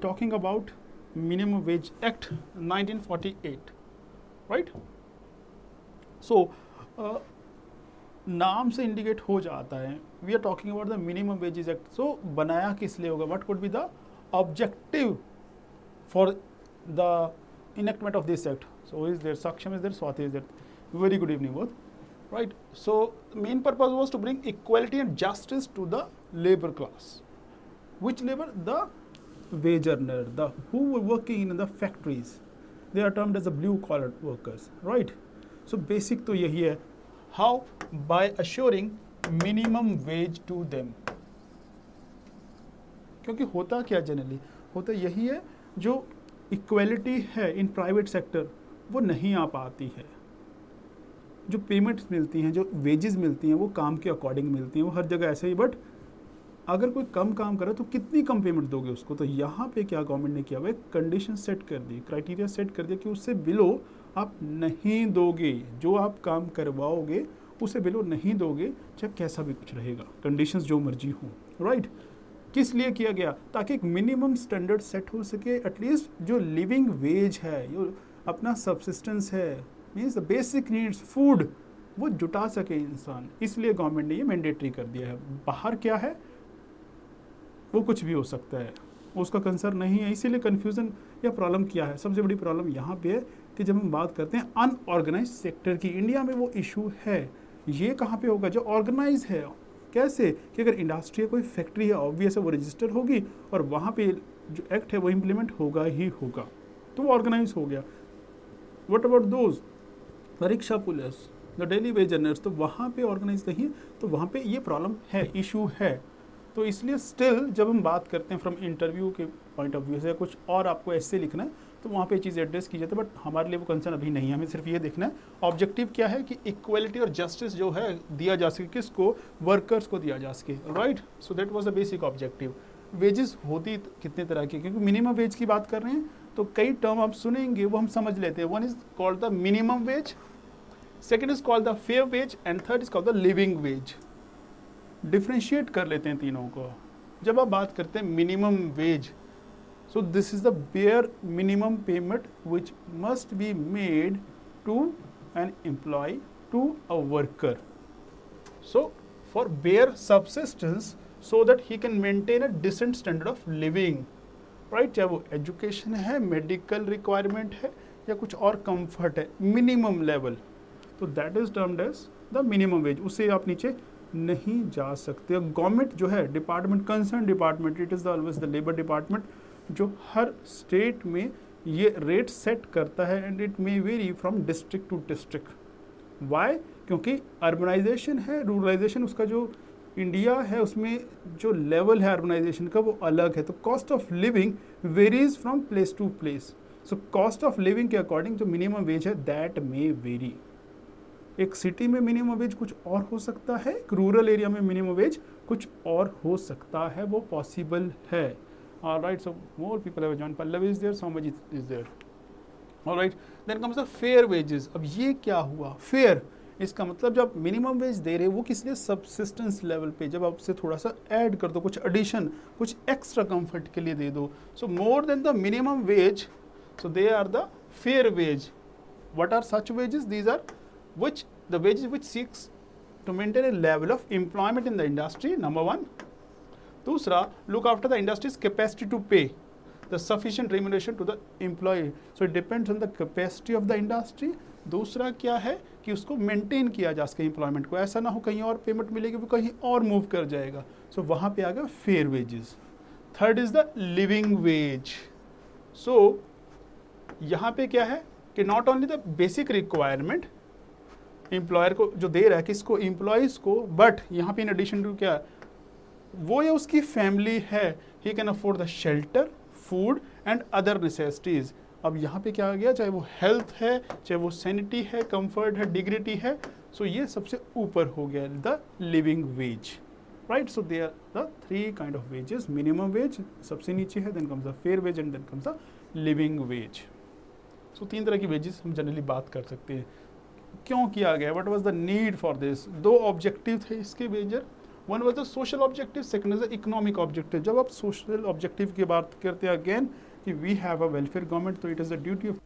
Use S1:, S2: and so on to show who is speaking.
S1: talking about Minimum Wage Act 1948, right? So नाम से indicate हो जाता है, we are talking about the minimum wages act. So बनाया किस लिए होगा, what could be the objective for the enactment of this act? So is there Saksham, is there Swati, is there? Very good evening both. Right, so main purpose was to bring equality and justice to the labor class. Which labor? The wage earner, the who were working in the factories. They are termed as the blue collar workers, right? So basic तो यही है, how? By assuring minimum wage to them. क्योंकि होता क्या generally होता यही है, जो इक्वलिटी है इन प्राइवेट सेक्टर वो नहीं आ पाती है. जो पेमेंट्स मिलती हैं, जो वेजेस मिलती हैं, वो काम के अकॉर्डिंग मिलती हैं, वो हर जगह ऐसे ही. बट अगर कोई कम काम करे तो कितनी कम पेमेंट दोगे उसको? तो यहाँ पे क्या गवर्नमेंट ने किया हुआ है, कंडीशन सेट कर दी, क्राइटेरिया सेट कर दिया कि उससे बिलो आप नहीं दोगे. जो आप काम करवाओगे उसे बिलो नहीं दोगे, चाहे कैसा भी कुछ रहेगा, कंडीशंस जो मर्जी हो, राइट? किस लिए किया गया? ताकि एक मिनिमम स्टैंडर्ड सेट हो सके. एटलीस्ट जो लिविंग वेज है, जो अपना सब्सिस्टेंस है, means the basic needs, food, वो जुटा सके इंसान. इसलिए गवर्नमेंट ने ये मैंडेटरी कर दिया है. बाहर क्या है, वो कुछ भी हो सकता है, उसका कंसर्न नहीं है. इसीलिए कन्फ्यूज़न या प्रॉब्लम क्या है, सबसे बड़ी प्रॉब्लम यहाँ पे है कि जब हम बात करते हैं अनऑर्गेनाइज सेक्टर की, इंडिया में वो इशू है. ये कहाँ पे होगा? जो ऑर्गेनाइज है. कैसे? कि अगर इंडस्ट्री कोई फैक्ट्री है, ऑब्वियस है वो रजिस्टर होगी और वहाँ पे जो एक्ट है वो इम्प्लीमेंट होगा ही होगा, तो वो ऑर्गेनाइज हो गया. What about those rickshaw police, the daily veg earners, तो वहाँ पे ऑर्गेनाइज नहीं है, तो वहाँ पे ये प्रॉब्लम है, इशू है. तो इसलिए स्टिल जब हम बात करते हैं फ्रॉम इंटरव्यू के पॉइंट ऑफ व्यू से, कुछ और आपको ऐसे लिखना है तो वहाँ पे चीज़ एड्रेस की जाती है. बट हमारे लिए वो कंसर्न अभी नहीं है, हमें सिर्फ ये देखना है ऑब्जेक्टिव क्या है कि इक्वलिटी और जस्टिस जो है दिया जा सके, किसको? वर्कर्स को दिया जा सके, right? So that was the basic objective. Wages होती कितने तरह की, क्योंकि मिनिमम वेज की बात कर रहे हैं तो कई टर्म आप सुनेंगे वो हम समझ लेते हैं. One is called the minimum wage, second is called the fair wage and third is called the living wage. Differentiate कर लेते हैं तीनों को. जब आप बात करते हैं minimum wage, so this is the bare minimum payment which must be made to an employee, to a worker, so for bare subsistence, so that he can maintain a decent standard of living, right? चाहे वो education है, medical requirement है या कुछ और comfort है, minimum level, तो that is termed as the minimum wage. उससे आप नीचे नहीं जा सकते. गवर्नमेंट जो है department, concern department, it is the always the labour department, जो हर स्टेट में ये रेट सेट करता है and it may vary from district to district. Why? क्योंकि अर्बनाइजेशन है, रूरलाइजेशन, उसका जो इंडिया है उसमें जो लेवल है अर्बनाइजेशन का वो अलग है. तो cost of living varies from place to place. So cost of living के अकॉर्डिंग जो मिनिमम वेज है दैट मे वेरी. एक सिटी में मिनिमम वेज कुछ और हो सकता है, एक रूरल एरिया में मिनिमम वेज कुछ और हो सकता है, वो पॉसिबल है. Alright, so more people have joined. Pallavi is there, Somaj is there. Alright, then comes the fair wages. अब ये क्या हुआ? Fair, इसका मतलब जब मिनिमम वेज दे रहे वो किस लिए? सबसिस्टेंस लेवल पे. जब आपसे थोड़ा सा ऐड कर दो, कुछ एडिशन, कुछ एक्स्ट्रा कंफर्ट के लिए दे दो. So more than the minimum wage, so they are the fair wage. What are such wages? These are which the wages which seeks to maintain a level of employment in the industry, number one. दूसरा, look after the industry's capacity to pay the sufficient remuneration to the employee. So it depends on the capacity of the industry. दूसरा क्या है कि उसको maintain किया जा सके employment को, ऐसा ना हो कहीं और पेमेंट मिलेगी वो कहीं और मूव कर जाएगा. सो वहाँ पे आ गया fair wages. Third is the living wage. So यहाँ पे क्या है कि not only the basic requirement employer को जो दे रहा है, किसको? एम्प्लॉयज़ को, बट यहाँ पे इन एडिशन टू क्या, वो या उसकी फैमिली है, he can afford the shelter, food and other necessities. अब यहाँ पे क्या आ गया, चाहे वो हेल्थ है, चाहे वो सैनिटी है, कंफर्ट है, डिग्निटी है, सो ये सबसे ऊपर हो गया the living wage, right? So they are the three kind of wages. Minimum wage सबसे नीचे है, then comes the fair wage and then comes the living wage. So तीन तरह की वेजेस हम जनरली बात कर सकते हैं. क्यों किया गया? What was the need for this? दो ऑब्जेक्टिव थे इसके major. One was the social objective, second is the economic objective. जब आप सोशल ऑब्जेक्टिव की बात करते हैं अगेन कि we have a welfare government, तो it is the duty of